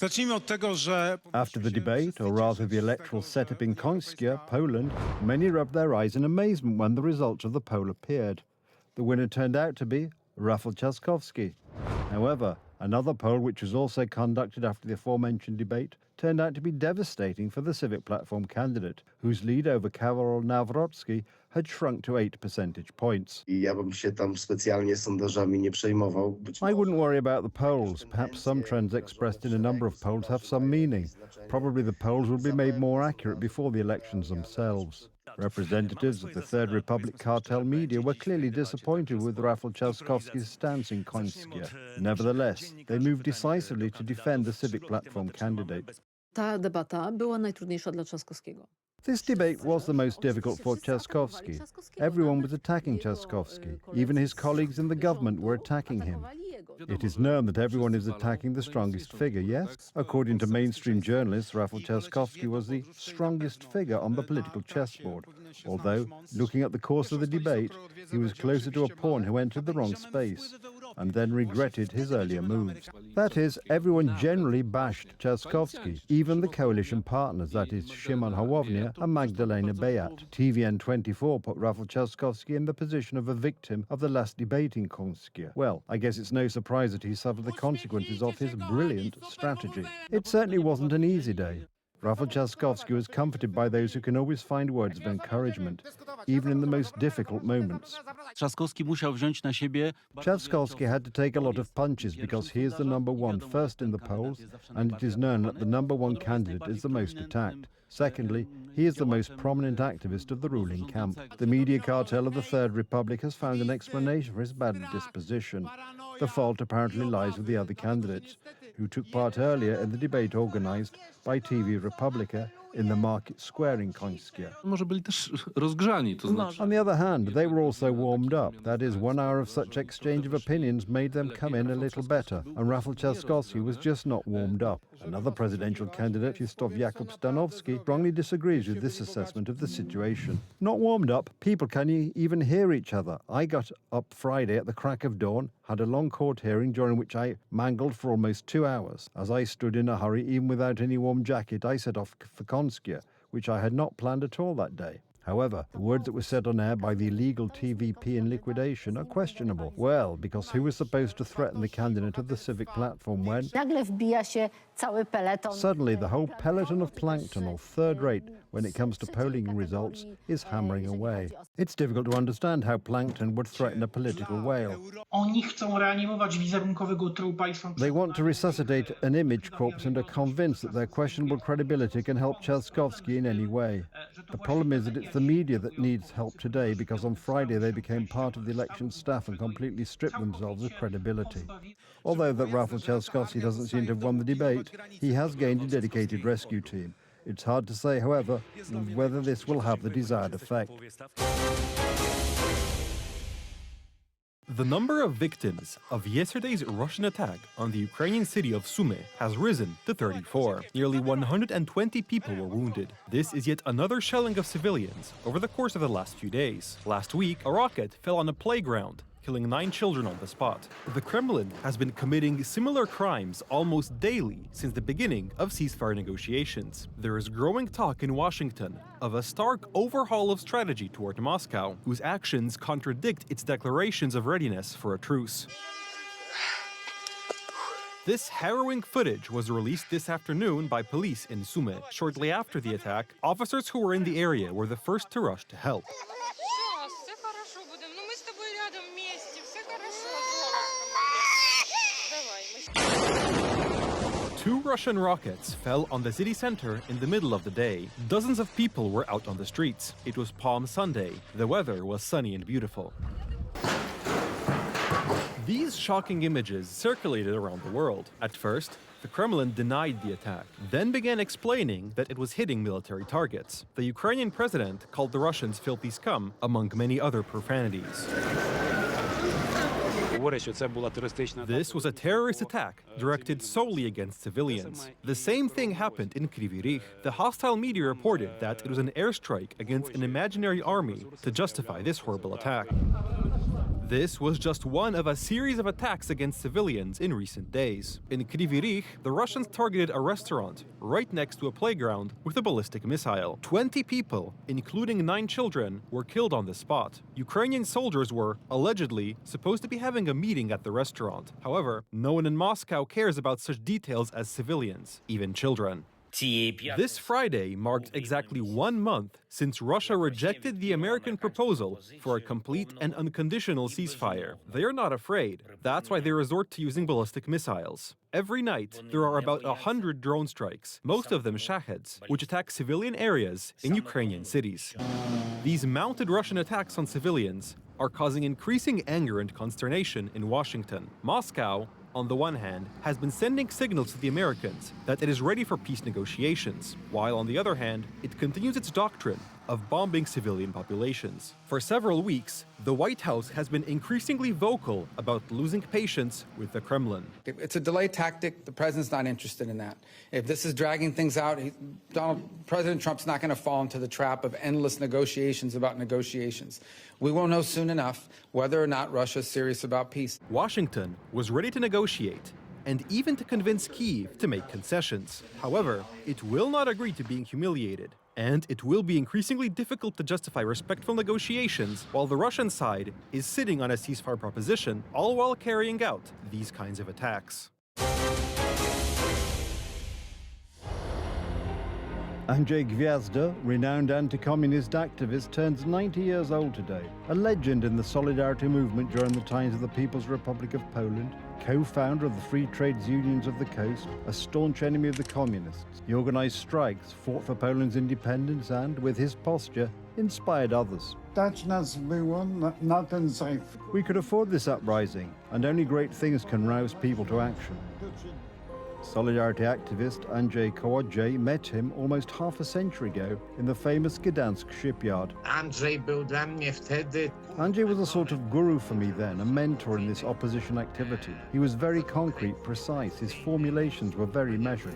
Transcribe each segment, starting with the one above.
After the debate, or rather the electoral setup in Końskie, Poland, many rubbed their eyes in amazement when the results of the poll appeared. The winner turned out to be Rafał Trzaskowski. However, another poll, which was also conducted after the aforementioned debate, turned out to be devastating for the Civic Platform candidate, whose lead over Karol Nawrocki had shrunk to 8 percentage points. I ja bym się tam specjalnie sondażami nie przejmował. I wouldn't worry about the polls. Perhaps some trends expressed in a number of polls have some meaning. Probably the polls will be made more accurate before the elections themselves. Representatives of the Third Republic cartel media were clearly disappointed with Rafał Trzaskowski's stance in Końskie. Nevertheless, they moved decisively to defend the Civic Platform candidate. Ta debata była najtrudniejsza dla Trzaskowskiego. This debate was the most difficult for Trzaskowski. Everyone was attacking Trzaskowski. Even his colleagues in the government were attacking him. It is known that everyone is attacking the strongest figure, yes? According to mainstream journalists, Rafał Trzaskowski was the strongest figure on the political chessboard. Although, looking at the course of the debate, he was closer to a pawn who entered the wrong space and then regretted his earlier moves. That is, everyone generally bashed Trzaskowski, even the coalition partners, that is, Szymon Hołownia and Magdalena Beat. TVN24 put Rafał Trzaskowski in the position of a victim of the last debate in Końskie. Well, I guess it's no surprise that he suffered the consequences of his brilliant strategy. It certainly wasn't an easy day. Rafał Trzaskowski was comforted by those who can always find words of encouragement, even in the most difficult moments. Trzaskowski musiał wziąć na siebie. Trzaskowski had to take a lot of punches because he is the number one first in the polls, and it is known that the number one candidate is the most attacked. Secondly, he is the most prominent activist of the ruling camp. The media cartel of the Third Republic has found an explanation for his bad disposition. The fault apparently lies with the other candidates, who took part earlier in the debate organized by TV Republika in the market square in Końskie. Może byli też rozgrzani, to znaczy. On the other hand, they were also warmed up. That is, 1 hour of such exchange of opinions made them come in a little better, and Rafał Trzaskowski was just not warmed up. Another presidential candidate, Krzysztof Jakub Stanowski, strongly disagrees with this assessment of the situation. Not warmed up, people can even hear each other. I got up Friday at the crack of dawn, had a long court hearing during which I mangled for almost 2 hours. As I stood in a hurry, even without any warm jacket, I set off for Końskie, which I had not planned at all that day. However, the words that were said on air by the illegal TVP in liquidation are questionable. Well, because who was supposed to threaten the candidate of the Civic Platform when suddenly the whole peloton of plankton, or third rate when it comes to polling results, is hammering away. It's difficult to understand how plankton would threaten a political whale. They want to resuscitate an image corpse and are convinced that their questionable credibility can help Trzaskowski in any way. The problem is that it's the media that needs help today, because on Friday they became part of the election staff and completely stripped themselves of credibility. Although that Rafał Trzaskowski doesn't seem to have won the debate, he has gained a dedicated rescue team. It's hard to say, however, whether this will have the desired effect. The number of victims of yesterday's Russian attack on the Ukrainian city of Sumy has risen to 34. Nearly 120 people were wounded. This is yet another shelling of civilians over the course of the last few days. Last week, a rocket fell on a playground, killing 9 children on the spot. The Kremlin has been committing similar crimes almost daily since the beginning of ceasefire negotiations. There is growing talk in Washington of a stark overhaul of strategy toward Moscow, whose actions contradict its declarations of readiness for a truce. This harrowing footage was released this afternoon by police in Sumy. Shortly after the attack, officers who were in the area were the first to rush to help. 2 Russian rockets fell on the city center in the middle of the day. Dozens of people were out on the streets. It was Palm Sunday. The weather was sunny and beautiful. These shocking images circulated around the world. At first, the Kremlin denied the attack, then began explaining that it was hitting military targets. The Ukrainian president called the Russians filthy scum, among many other profanities. This was a terrorist attack directed solely against civilians. The same thing happened in Kryvyi Rih. The hostile media reported that it was an airstrike against an imaginary army to justify this horrible attack. This was just one of a series of attacks against civilians in recent days. In Kryvyi Rih, the Russians targeted a restaurant right next to a playground with a ballistic missile. 20 people, including 9 children, were killed on the spot. Ukrainian soldiers were, allegedly, supposed to be having a meeting at the restaurant. However, no one in Moscow cares about such details as civilians, even children. This Friday marked exactly 1 month since Russia rejected the American proposal for a complete and unconditional ceasefire. They are not afraid. That's why they resort to using ballistic missiles. Every night, there are about 100 drone strikes, most of them Shaheds, which attack civilian areas in Ukrainian cities. These mounted Russian attacks on civilians are causing increasing anger and consternation in Washington. Moscow, on the one hand, has been sending signals to the Americans that it is ready for peace negotiations, while on the other hand, it continues its doctrine of bombing civilian populations. For several weeks, the White House has been increasingly vocal about losing patience with the Kremlin. It's a delay tactic. The president's not interested in that. If this is dragging things out, President Trump's not going to fall into the trap of endless negotiations about negotiations. We won't know soon enough whether or not Russia's serious about peace. Washington was ready to negotiate and even to convince Kyiv to make concessions. However, it will not agree to being humiliated, and it will be increasingly difficult to justify respectful negotiations while the Russian side is sitting on a ceasefire proposition, all while carrying out these kinds of attacks. Andrzej Gwiazda, renowned anti-communist activist, turns 90 years old today. A legend in the Solidarity movement during the times of the People's Republic of Poland, co-founder of the Free Trades Unions of the Coast, a staunch enemy of the communists. He organized strikes, fought for Poland's independence and, with his posture, inspired others. Stać nas było na ten zajw. We could afford this uprising, and only great things can rouse people to action. Solidarity activist Andrzej Kołodziej met him almost half a century ago in the famous Gdansk shipyard. Andrzej był dla mnie wtedy. Andrzej was a sort of guru for me then, a mentor in this opposition activity. He was very concrete, precise, his formulations were very measured.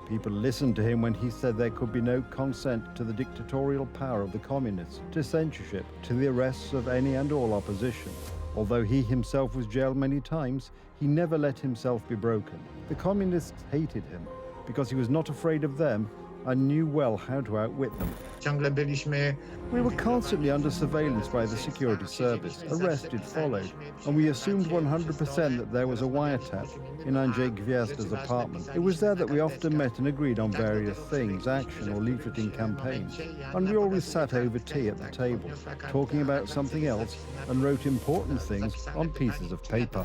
People listened to him when he said there could be no consent to the dictatorial power of the communists, to censorship, to the arrests of any and all opposition. Although he himself was jailed many times, he never let himself be broken. The communists hated him because he was not afraid of them and knew well how to outwit them. We were constantly under surveillance by the security service, arrested, followed, and we assumed 100% that there was a wiretap in Andrzej Gwiazda's apartment. It was there that we often met and agreed on various things, action or leafleting campaigns, and we always sat over tea at the table, talking about something else, and wrote important things on pieces of paper.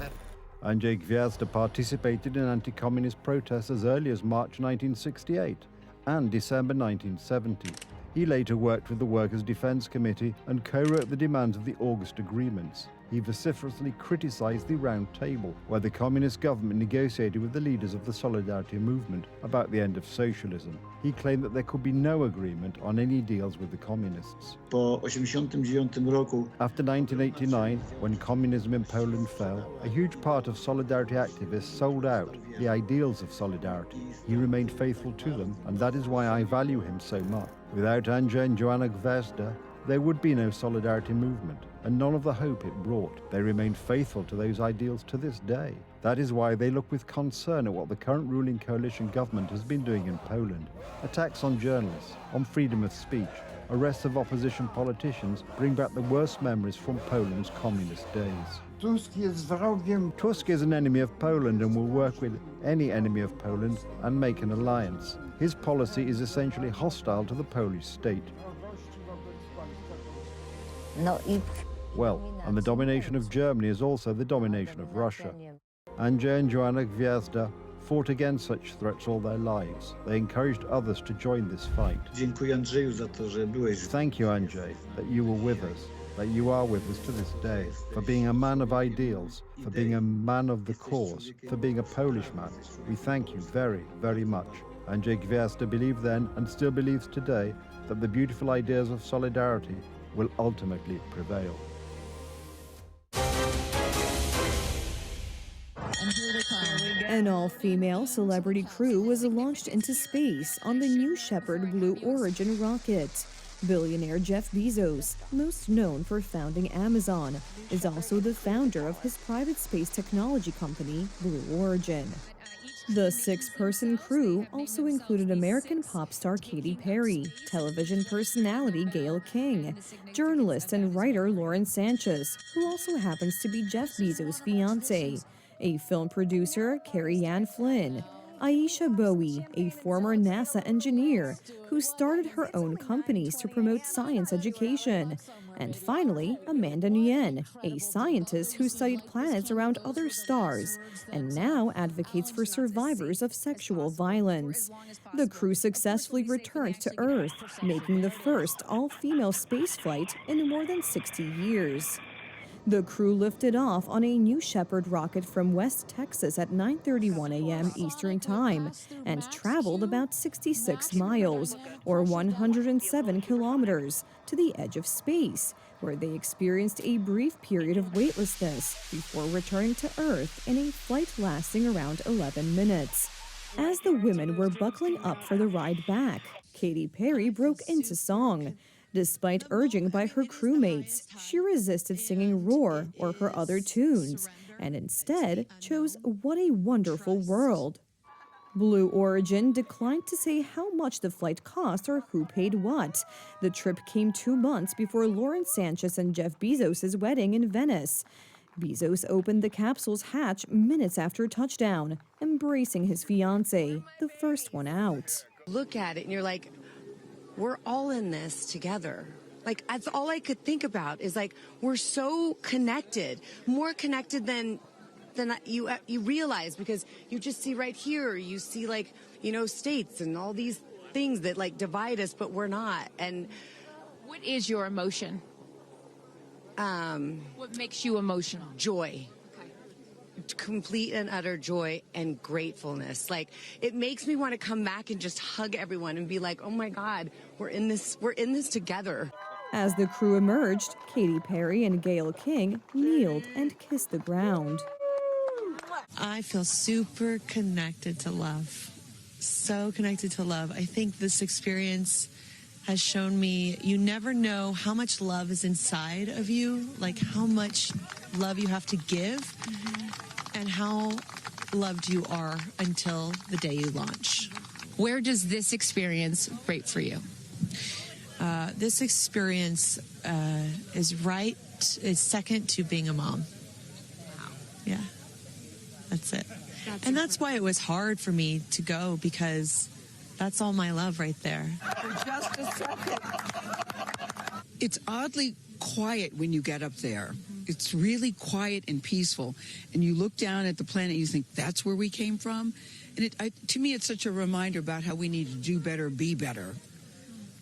Andrzej Gwiazda participated in anti-communist protests as early as March 1968 and December 1970. He later worked with the Workers' Defense Committee and co-wrote the demands of the August Agreements. He vociferously criticized the Round Table, where the communist government negotiated with the leaders of the Solidarity movement about the end of socialism. He claimed that there could be no agreement on any deals with the communists. After 1989, when communism in Poland fell, a huge part of Solidarity activists sold out the ideals of Solidarity. He remained faithful to them, and that is why I value him so much. Without Andrzej and Joanna Gwiazda, there would be no Solidarity movement, and none of the hope it brought. They remained faithful to those ideals to this day. That is why they look with concern at what the current ruling coalition government has been doing in Poland. Attacks on journalists, on freedom of speech, arrests of opposition politicians bring back the worst memories from Poland's communist days. Tusk is an enemy of Poland and will work with any enemy of Poland and make an alliance. His policy is essentially hostile to the Polish state. Well, and the domination of Germany is also the domination of Russia. Andrzej and Joanna Gwiazda fought against such threats all their lives. They encouraged others to join this fight. Thank you, Andrzej, that you were with us, that you are with us to this day, for being a man of ideals, for being a man of the cause, for being a Polish man. We thank you very, very much. Andrzej Gwiazda believed then, and still believes today, that the beautiful ideas of solidarity will ultimately prevail. An all-female celebrity crew was launched into space on the New Shepard Blue Origin rocket. Billionaire Jeff Bezos, most known for founding Amazon, is also the founder of his private space technology company, Blue Origin. The six-person crew also included American pop star Katy Perry, television personality Gayle King, journalist and writer Lauren Sanchez, who also happens to be Jeff Bezos' fiancée, a film producer, Carrie Ann Flynn, Aisha Bowie, a former NASA engineer who started her own companies to promote science education, and finally, Amanda Nguyen, a scientist who studied planets around other stars and now advocates for survivors of sexual violence. The crew successfully returned to Earth, making the first all-female spaceflight in more than 60 years. The crew lifted off on a New Shepard rocket from West Texas at 9:31 a.m. Eastern Time and traveled about 66 miles, or 107 kilometers, to the edge of space, where they experienced a brief period of weightlessness before returning to Earth in a flight lasting around 11 minutes. As the women were buckling up for the ride back, Katy Perry broke into song. Despite urging by her crewmates, she resisted singing Roar or her other tunes, and instead chose What a Wonderful World. Blue Origin declined to say how much the flight cost or who paid what. The trip came 2 months before Lauren Sanchez and Jeff Bezos' wedding in Venice. Bezos opened the capsule's hatch minutes after touchdown, embracing his fiancée, the first one out. Look at it and you're like, we're all in this together. Like, that's all I could think about is like, we're so connected, more connected than you realize, because you just see right here, you see like, you know, states and all these things that like divide us, but we're not. And what is your emotion? What makes you emotional? Joy. Complete and utter joy and gratefulness. Like, it makes me want to come back and just hug everyone and be like, oh my God, we're in this together. As the crew emerged, Katy Perry and Gayle King kneeled and kissed the ground. I feel super connected to love. So connected to love. I think this experience has shown me you never know how much love is inside of you, like how much love you have to give. And how loved you are until the day you launch. Where does this experience rate for you? This experience is second to being a mom. Yeah, that's it. And that's why it was hard for me to go, because that's all my love right there. For just a second. It's oddly quiet when you get up there. It's really quiet and peaceful. And you look down at the planet and you think, that's where we came from? And to me, it's such a reminder about how we need to do better, be better.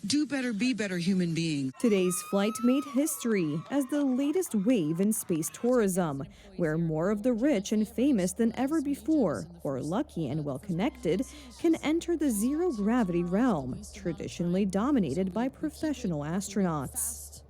Do better, be better human beings. Today's flight made history as the latest wave in space tourism, where more of the rich and famous than ever before, or lucky and well-connected, can enter the zero-gravity realm, traditionally dominated by professional astronauts.